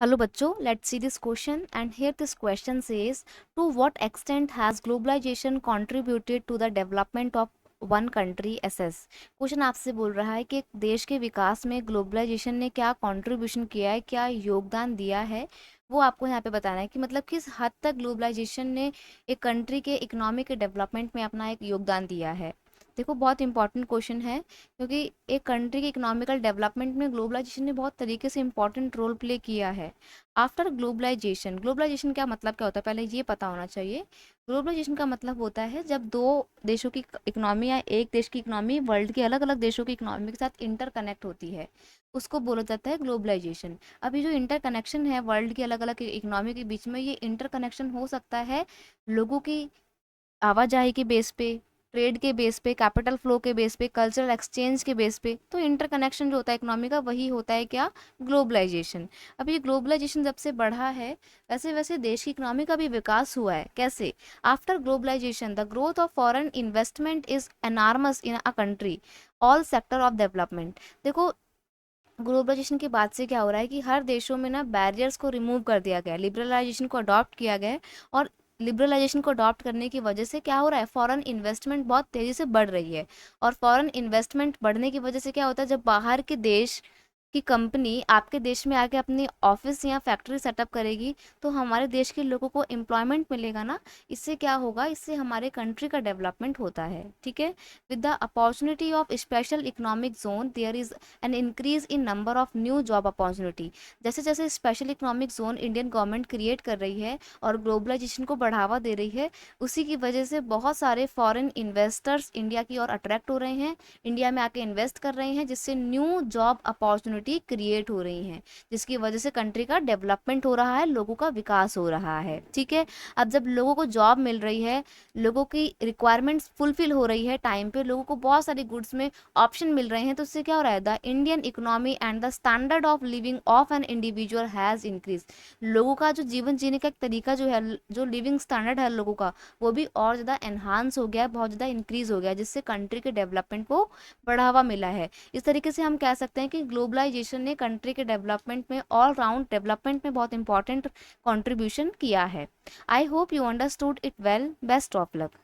Hello bachcho, let's see this question, and here this question says, to what extent has globalization contributed to the development of one country SS. Question आपसे बोल रहा है कि एक देश के विकास में ग्लोबलाइजेशन ने क्या कंट्रीब्यूशन किया है, क्या योगदान दिया है, वो आपको यहाँ पे बताना है कि मतलब किस हद तक ग्लोबलाइजेशन ने एक कंट्री के इकोनॉमी के डेवलपमेंट में अपना एक योगदान दिया है। देखो बहुत इंपॉर्टेंट क्वेश्चन है, क्योंकि एक कंट्री के इकोनॉमिकल डेवलपमेंट में ग्लोबलाइजेशन ने बहुत तरीके से इंपॉर्टेंट रोल प्ले किया है। आफ्टर ग्लोबलाइजेशन, ग्लोबलाइजेशन क्या मतलब क्या होता है पहले ये पता होना चाहिए। ग्लोबलाइजेशन का मतलब होता है जब दो देशों की इकोनॉमी या एक देश की इकोनॉमी वर्ल्ड के अलग अलग देशों की इकोनॉमी के साथ इंटरकनेक्ट होती है, उसको बोला जाता है ग्लोबलाइजेशन। अभी जो इंटरकनेक्शन है वर्ल्ड की अलग अलग इकोनॉमी के बीच में, ये इंटरकनेक्शन हो सकता है लोगों की आवाजाही के बेस पे, ट्रेड के बेस पे, कैपिटल फ्लो के बेस पे, कल्चरल एक्सचेंज के बेस पे। तो इंटरकनेक्शन जो होता है इकोनॉमी का, वही होता है क्या, ग्लोबलाइजेशन। अब ये ग्लोबलाइजेशन जब से बढ़ा है, वैसे वैसे देश की इकोनॉमी का भी विकास हुआ है। कैसे? After globalization the growth of foreign investment is enormous in a country all sector of development. देखो ग्लोबलाइजेशन के बाद से क्या हो रहा है कि हर देशों में ना बैरियर्स को रिमूव कर दिया गया है, लिबरलाइजेशन को अडॉप्ट किया गया है। और लिबरलाइजेशन को अडॉप्ट करने की वजह से क्या हो रहा है, फॉरेन इन्वेस्टमेंट बहुत तेज़ी से बढ़ रही है। और फॉरेन इन्वेस्टमेंट बढ़ने की वजह से क्या होता है, जब बाहर के देश की कंपनी आपके देश में आके अपनी ऑफिस या फैक्ट्री सेटअप करेगी, तो हमारे देश के लोगों को एम्प्लॉयमेंट मिलेगा ना। इससे क्या होगा, इससे हमारे कंट्री का डेवलपमेंट होता है। ठीक है। With the opportunity of special economic zone there is an increase in number of new job opportunity. जैसे जैसे special economic zone Indian government create कर रही है और ग्लोबलाइजेशन को बढ़ावा दे रही है, उसी की वजह से बहुत सारे फॉरेन इन्वेस्टर्स इंडिया की ओर अट्रैक्ट हो रहे हैं, इंडिया में आके इन्वेस्ट कर रहे हैं, जिससे न्यू जॉब अपॉर्चुनिटी क्रिएट हो रही हैं, जिसकी वजह से कंट्री का डेवलपमेंट हो रहा है, लोगों का विकास हो रहा है। ठीक है। अब जब लोगों को जॉब मिल रही है, लोगों की रिक्वायरमेंट्स फुलफिल हो रही है टाइम पे, लोगों को बहुत सारे गुड्स में ऑप्शन मिल रहे हैं, तो उससे क्या हो रहा है, the Indian economy and the standard of living of an individual has increase. लोगों का जो जीवन जीने का एक तरीका जो है, जो लिविंग स्टैंडर्ड है लोगों का, वो भी और ज़्यादा एनहांस हो गया है, बहुत ज़्यादा इंक्रीज हो गया है, जिससे कंट्री के डेवलपमेंट को बढ़ावा मिला है। इस तरीके से हम कह सकते हैं कि ग्लोबलाइजेशन ने कंट्री के डेवलपमेंट में, ऑल राउंड डेवलपमेंट में बहुत इंपॉर्टेंट कंट्रीब्यूशन किया है। I hope you understood it well. Best of luck.